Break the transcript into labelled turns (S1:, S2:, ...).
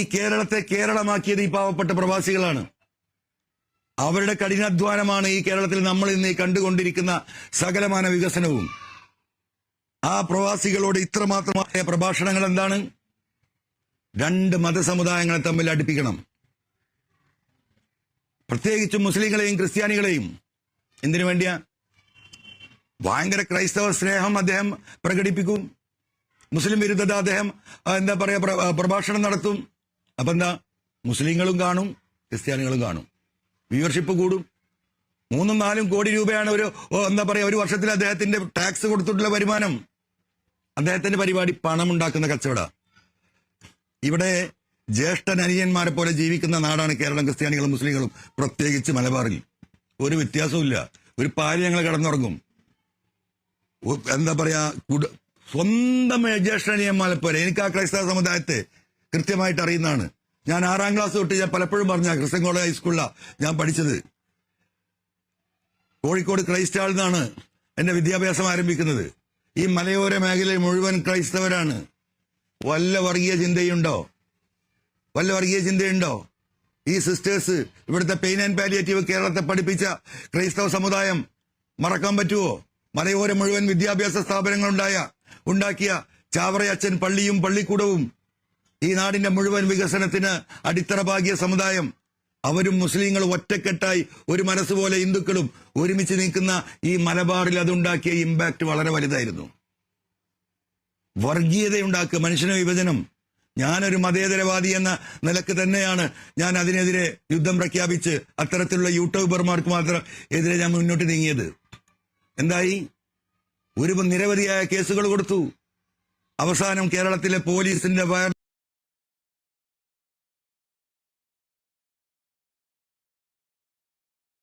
S1: ഈ കേരളത്തെ കേരളമാക്കിയത് ഈ പാവപ്പെട്ട പ്രവാസികളാണ്. അവരുടെ കഠിനാധ്വാനമാണ് ഈ കേരളത്തിൽ നമ്മൾ ഇന്ന് കണ്ടുകൊണ്ടിരിക്കുന്ന സകലമാന വികസനവും. ആ പ്രവാസികളോട് ഇത്രമാത്രമായ പ്രഭാഷണങ്ങൾ എന്താണ്? രണ്ട് മതസമുദായങ്ങളെ തമ്മിൽ അടുപ്പിക്കണം, പ്രത്യേകിച്ചും മുസ്ലിങ്ങളെയും ക്രിസ്ത്യാനികളെയും. എന്തിനു വേണ്ടിയാ? ഭയങ്കര ക്രൈസ്തവ സ്നേഹം അദ്ദേഹം പ്രകടിപ്പിക്കും, മുസ്ലിം വിരുദ്ധത അദ്ദേഹം എന്താ പറയാ പ്രഭാഷണം നടത്തും. അപ്പൊ എന്താ? മുസ്ലിങ്ങളും കാണും, ക്രിസ്ത്യാനികളും കാണും, വ്യൂവർഷിപ്പ് കൂടും. 3-4 കോടി രൂപയാണ് എന്താ പറയാ ഒരു വർഷത്തിൽ അദ്ദേഹത്തിന്റെ ടാക്സ് കൊടുത്തിട്ടുള്ള വരുമാനം. അദ്ദേഹത്തിന്റെ പരിപാടി പണമുണ്ടാക്കുന്ന കച്ചവട. ഇവിടെ ജ്യേഷ്ഠനനിയന്മാരെ പോലെ ജീവിക്കുന്ന നാടാണ് കേരളം. ക്രിസ്ത്യാനികളും മുസ്ലിങ്ങളും പ്രത്യേകിച്ച് മലബാറിൽ ഒരു വ്യത്യാസവും. ഒരു പാല് ഞങ്ങൾ കിടന്നുറങ്ങും. എന്താ പറയാ, സ്വന്തം ജ്യേഷ്ഠനനിയന്മാരെ പോലെ. എനിക്ക് ആ ക്രൈസ്തവ സമുദായത്തെ കൃത്യമായിട്ട് അറിയുന്നതാണ്. ഞാൻ 6ാം ക്ലാസ് തൊട്ട് ഞാൻ പലപ്പോഴും പറഞ്ഞ ക്രിസ്ത്യൻ കോളേജ് ഹൈസ്കൂളിലാണ് ഞാൻ പഠിച്ചത്. കോഴിക്കോട് ക്രൈസ്റ്റ് ഹാളിൽ നിന്നാണ് എന്റെ വിദ്യാഭ്യാസം ആരംഭിക്കുന്നത്. ഈ മലയോര മേഖലയിൽ മുഴുവൻ ക്രൈസ്തവരാണ്. വല്ല വർഗീയ ചിന്തയുണ്ടോ? ഈ സിസ്റ്റേഴ്സ്, ഇവിടുത്തെ പെയിൻ ആൻഡ് പാലിയേറ്റീവ് കേരളത്തെ പഠിപ്പിച്ച ക്രൈസ്തവ സമുദായം മറക്കാൻ പറ്റുമോ? മലയോരം മുഴുവൻ വിദ്യാഭ്യാസ സ്ഥാപനങ്ങൾ ഉണ്ടാക്കിയ ചാവറയച്ചൻ പള്ളിയും പള്ളിക്കൂടവും ഈ നാടിന്റെ മുഴുവൻ വികസനത്തിന് അടിത്തറ പാകിയ സമുദായം. അവരും മുസ്ലിങ്ങൾ ഒറ്റക്കെട്ടായി ഒരു മനസ്സുപോലെ ഹിന്ദുക്കളും ഒരുമിച്ച് നിൽക്കുന്ന ഈ മലബാറിൽ അതുണ്ടാക്കിയ ഇമ്പാക്ട് വളരെ വലുതായിരുന്നു. വർഗീയതയുണ്ടാക്കുക, മനുഷ്യന വിഭജനം. ഞാനൊരു മതേതരവാദി എന്ന നിലക്ക് തന്നെയാണ് ഞാൻ അതിനെതിരെ യുദ്ധം പ്രഖ്യാപിച്ച് അത്തരത്തിലുള്ള യൂട്യൂബർമാർക്ക് മാത്രം എതിരെ ഞാൻ മുന്നോട്ട് നീങ്ങിയത്. എന്തായി? നിരവധിയായ കേസുകൾ കൊടുത്തു. അവസാനം കേരളത്തിലെ പോലീസിന്റെ